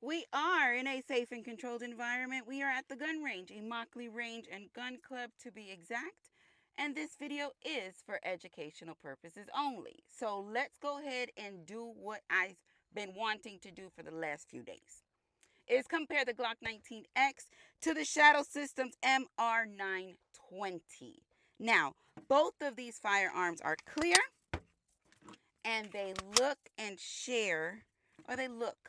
We are in a safe and controlled environment. We are at the gun range, a Mockley Range and Gun Club to be exact. And this video is for educational purposes only. So let's go ahead and do what I've been wanting to do for the last few days. Is compare the Glock 19X to the Shadow Systems MR920. Now, both of these firearms are clear and they look and share, or they look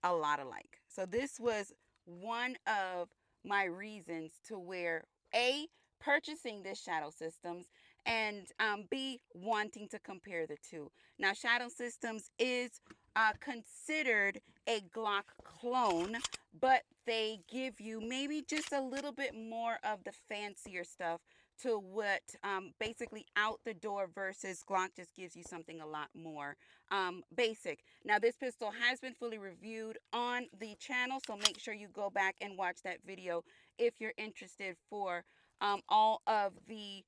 a lot alike. So this was one of my reasons to where A, purchasing this Shadow Systems, and B, wanting to compare the two. Now, Shadow Systems is considered a Glock clone, but they give you maybe just a little bit more of the fancier stuff to what basically out the door versus Glock just gives you something a lot more basic. Now, this pistol has been fully reviewed on the channel, so make sure you go back and watch that video if you're interested for all of the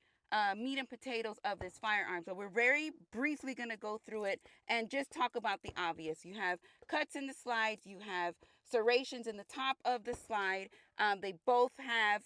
meat and potatoes of this firearm. So we're very briefly going to go through it and just talk about the obvious. You have cuts in the slides, you have serrations in the top of the slide. They both have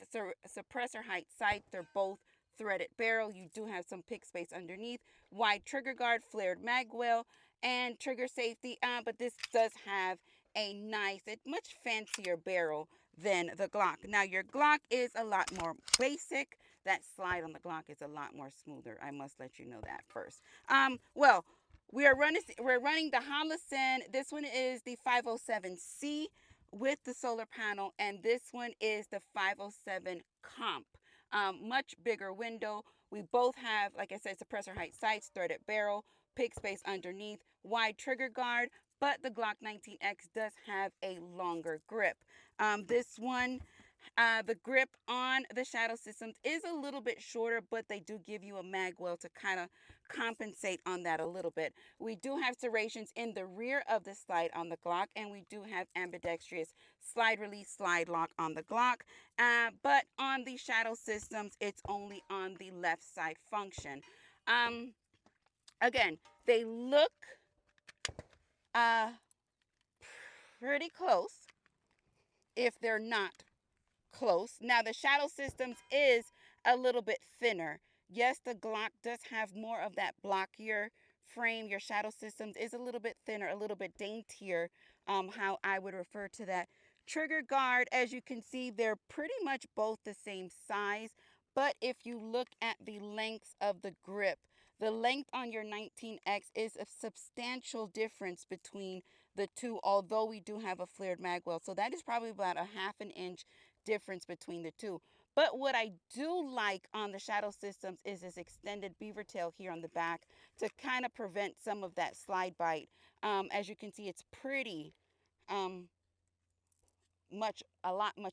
suppressor height sights. They're both threaded barrel. You do have some pick space underneath, wide trigger guard, flared mag well, and trigger safety. But this does have a nice, a much fancier barrel than the Glock. Now, your Glock is a lot more basic. That slide on the Glock is a lot more smoother. I must let you know that first. Well, we're running the Holosun. This one is the 507C with the solar panel, and this one is the 507 Comp. Much bigger window. We both have, like I said, suppressor height sights, threaded barrel, pick space underneath, wide trigger guard, but the Glock 19X does have a longer grip. This one, the grip on the Shadow Systems is a little bit shorter, but they do give you a mag well to kind of compensate on that a little bit. We do have serrations in the rear of the slide on the Glock, and we do have ambidextrous slide release, slide lock on the Glock. But on the Shadow Systems, it's only on the left side function. Um, Again, they look uh, pretty close if they're not close. Now, the Shadow Systems is a little bit thinner. Yes, the Glock does have more of that blockier frame. Your Shadow Systems is a little bit thinner, a little bit daintier, how I would refer to that. Trigger guard, as you can see, they're pretty much both the same size. But if you look at the lengths of the grip, the length on your 19X is a substantial difference between the two, although we do have a flared mag well. So that is probably about a half an inch difference between the two. But what I do like on the Shadow Systems is this extended beaver tail here on the back to kind of prevent some of that slide bite. As you can see, it's pretty um, much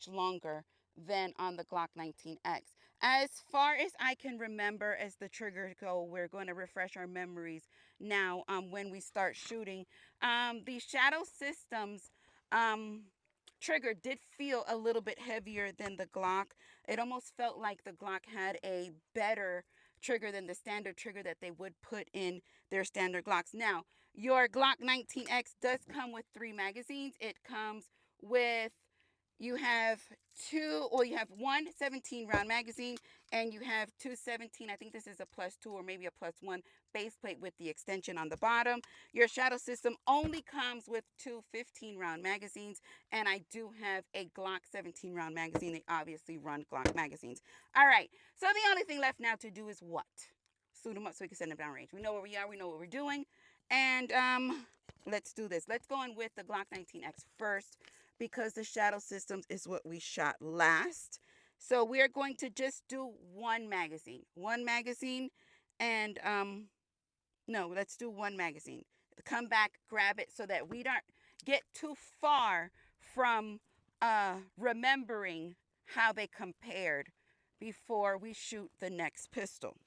longer than on the Glock 19X. As far as I can remember, as the triggers go, we're going to refresh our memories now when we start shooting. The Shadow Systems trigger did feel a little bit heavier than the Glock. It almost felt like the Glock had a better trigger than the standard trigger that they would put in their standard Glocks. Now, your Glock 19X does come with 3 magazines. It comes with, you have you have one 17 round magazine, and you have two 17, I think this is a +2 or maybe a +1 base plate with the extension on the bottom. Your Shadow System only comes with two 15 round magazines, and I do have a Glock 17 round magazine. They obviously run Glock magazines. All right, so the only thing left now to do is what? Suit them up so we can send them down range. We know where we are, we know what we're doing, and let's do this. Let's go in with the Glock 19X first, because the Shadow Systems is what we shot last. So we are going to just do one magazine. One magazine, and no, let's do one magazine. Come back, grab it so that we don't get too far from remembering how they compared before we shoot the next pistol.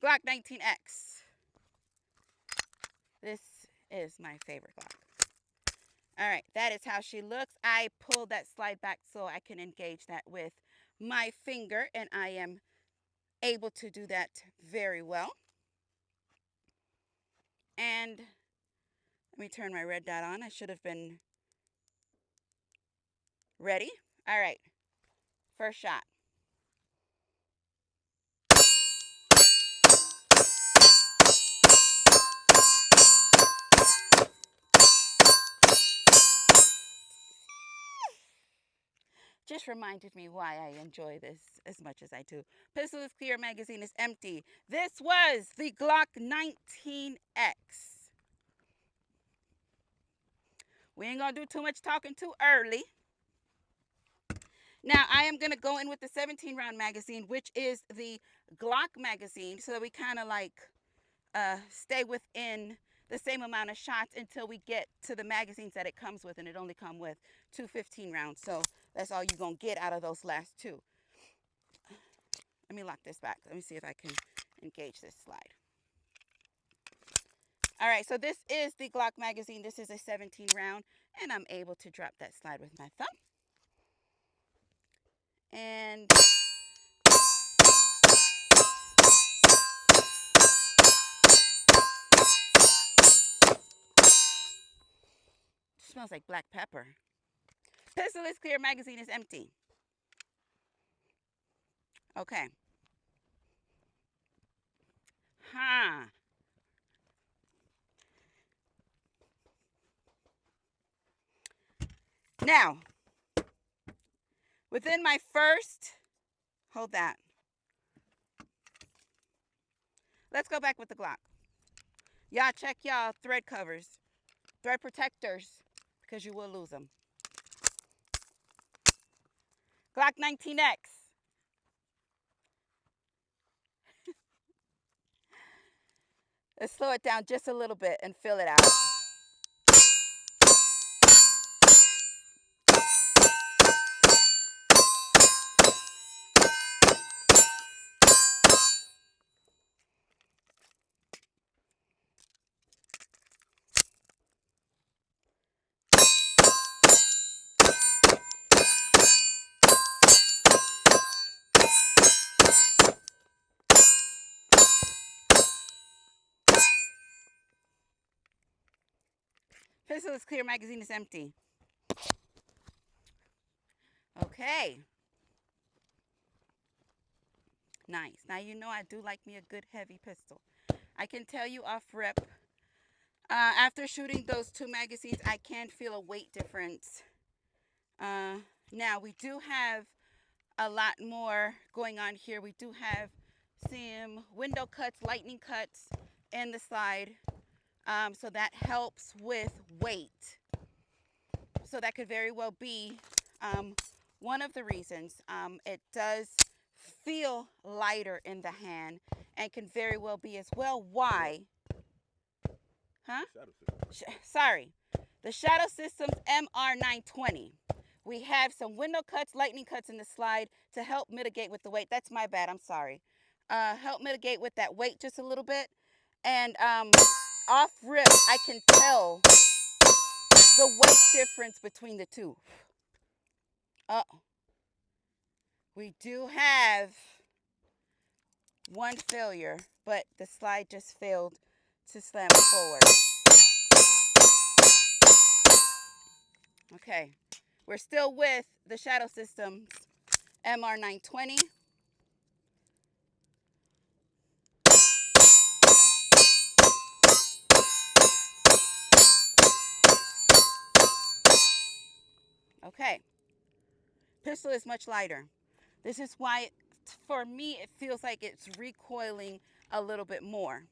Glock 19X. This is my favorite Glock. All right, that is how she looks. I pulled that slide back so I can engage that with my finger, and I am able to do that very well. And Let me turn my red dot on. I should have been ready. All right, first shot. Just reminded me why I enjoy this as much as I do. Pistol is clear, magazine is empty. This was the Glock 19X. We ain't gonna do too much talking too early. Now I am gonna go in with the 17 round magazine, which is the Glock magazine, so that we kind of like stay within the same amount of shots until we get to the magazines that it comes with, and it only comes with 2 15 rounds. So that's all you're gonna get out of those last two. Let me lock this back. Let me see if I can engage this slide. All right, so this is the Glock magazine. This is a 17 round, and I'm able to drop that slide with my thumb. And smells like black pepper. Pistol is clear, magazine is empty. Okay. Now, within my first, hold that. Let's go back with the Glock. Y'all check y'all thread covers, thread protectors, because you will lose them. Glock 19X. Let's slow it down just a little bit and fill it out. Pistol is clear, magazine is empty. Okay. Nice. Now you know I do like me a good heavy pistol. I can tell you off rip, after shooting those two magazines, I can feel a weight difference. Now we do have a lot more going on here. We do have some window cuts, lightning cuts in the slide. So that helps with weight. So that could very well be one of the reasons. It does feel lighter in the hand, and can very well be as well why. Sorry. The Shadow Systems MR920. We have some window cuts, lightning cuts in the slide to help mitigate with the weight. That's my bad. I'm sorry. Help mitigate with that weight just a little bit. And off rip, I can tell the weight difference between the two. We do have one failure, but the slide just failed to slam forward. Okay, we're still with the Shadow Systems MR920. Okay, pistol is much lighter. This is why, for me, it feels like it's recoiling a little bit more.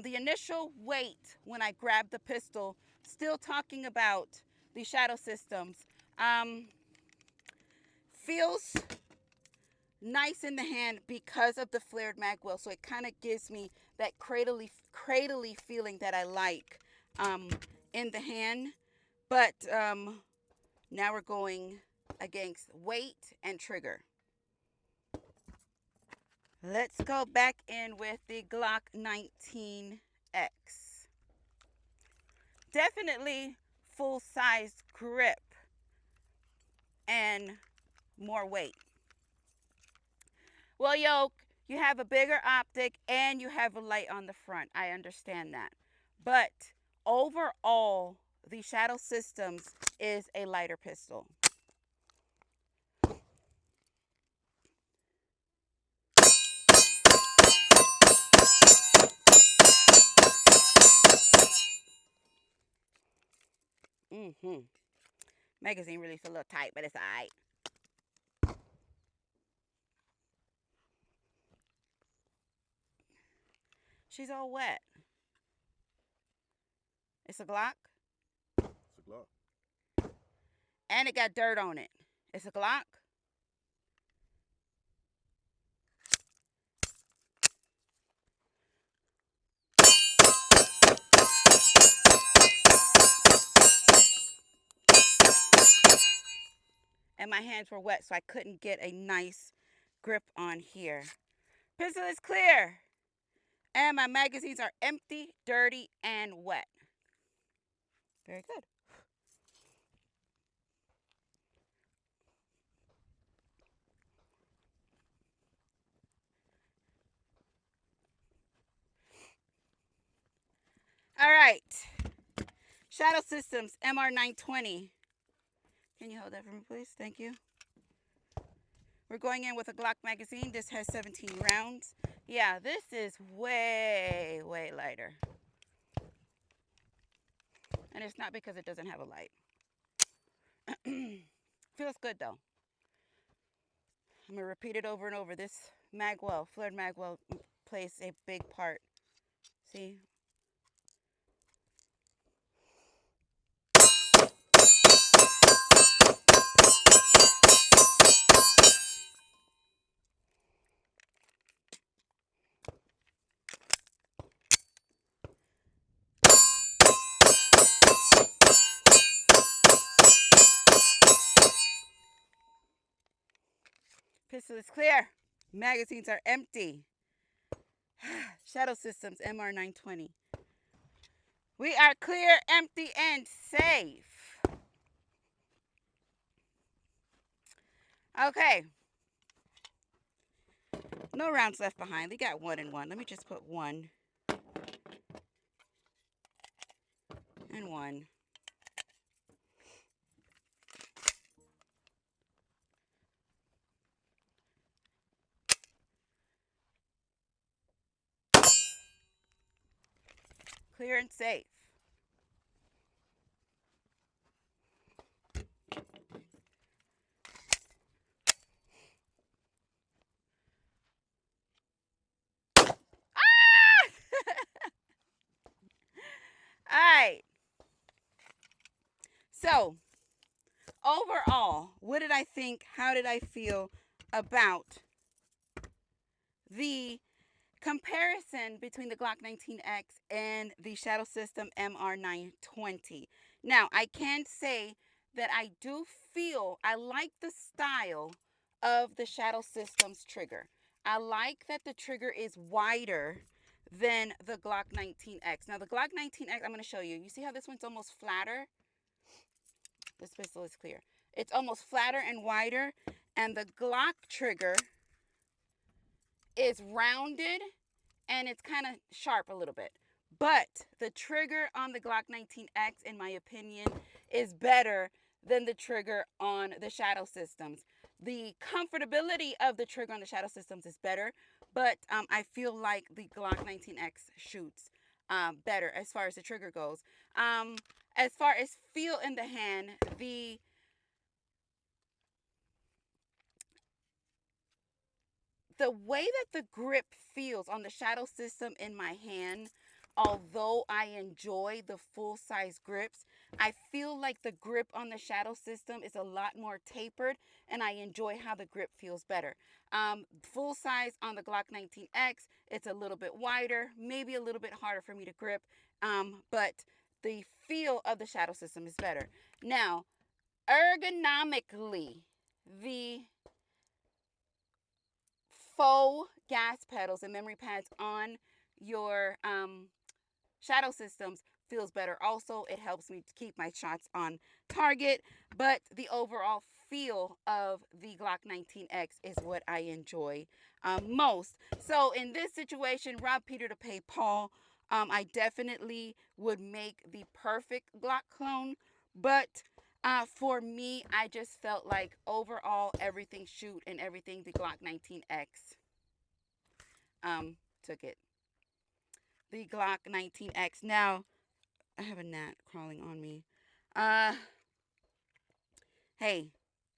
The initial weight when I grabbed the pistol, still talking about the Shadow Systems, feels nice in the hand because of the flared mag well. So it kind of gives me that cradly feeling that I like in the hand. But now we're going against weight and trigger. Let's go back in with the Glock 19X. Definitely full-size grip and more weight. Well, Yoke, you have a bigger optic and you have a light on the front. I understand that. But overall, the Shadow Systems is a lighter pistol. Magazine really feels a little tight, but it's alright. She's all wet. It's a Glock? It's a Glock. And it got dirt on it. It's a Glock? And my hands were wet, so I couldn't get a nice grip on here. Pistol is clear. And my magazines are empty, dirty, and wet. Very good. All right. Shadow Systems, MR920. Can you hold that for me, please? Thank you. We're going in with a Glock magazine. This has 17 rounds. Yeah, this is way, way lighter. And it's not because it doesn't have a light. Feels good, though. I'm going to repeat it over and over. This magwell, flared magwell, plays a big part. See? Pistol is clear. Magazines are empty. Shadow Systems, MR920. We are clear, empty, and safe. Okay. No rounds left behind. They got 1 and 1. Let me just put 1 and 1. Clear and safe. All right. So, overall, what did I think? How did I feel about the comparison between the Glock 19X and the Shadow System MR920? Now, I can say that I do feel I like the style of the Shadow System's trigger. I like that the trigger is wider than the Glock 19X. Now, the Glock 19X, I'm going to show you. You see how this one's almost flatter? This pistol is clear. It's almost flatter and wider, and the Glock trigger is rounded and it's kind of sharp a little bit. But the trigger on the Glock 19X, in my opinion, is better than the trigger on the Shadow Systems. The comfortability of the trigger on the Shadow Systems is better, but I feel like the Glock 19X shoots better as far as the trigger goes. As far as feel in the hand, the way that the grip feels on the Shadow System in my hand, although I enjoy the full-size grips, I feel like the grip on the Shadow System is a lot more tapered, and I enjoy how the grip feels better. Full size on the Glock 19X, it's a little bit wider, maybe a little bit harder for me to grip, but the feel of the Shadow System is better. Now, ergonomically, the faux gas pedals and memory pads on your Shadow Systems feels better. Also, it helps me to keep my shots on target, but the overall feel of the Glock 19X is what I enjoy most. So in this situation, rob Peter to pay Paul. I definitely would make the perfect Glock clone, but for me, I just felt like overall everything shoot and everything the Glock 19X took it. The Glock 19X. Now, I have a gnat crawling on me. Uh, hey,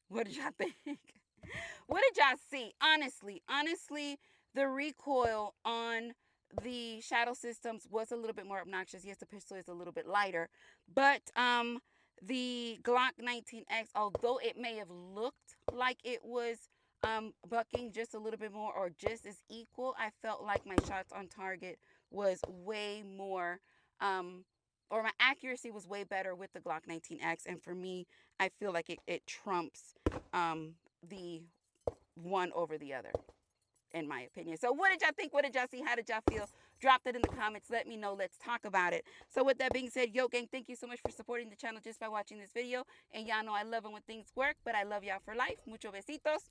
what did y'all think? What did y'all see? Honestly, the recoil on the shadow systems was a little bit more obnoxious. Yes, the pistol is a little bit lighter, but the Glock 19X, although it may have looked like it was bucking just a little bit more or just as equal, I felt like my shots on target was way more or my accuracy was way better with the Glock 19X, and for me, I feel like it trumps the one over the other, in my opinion. So what did y'all think? What did y'all see? How did y'all feel? Drop that in the comments. Let me know. Let's talk about it. So with that being said, yo gang, thank you so much for supporting the channel just by watching this video. And y'all know I love it when things work, but I love y'all for life. Muchos besitos.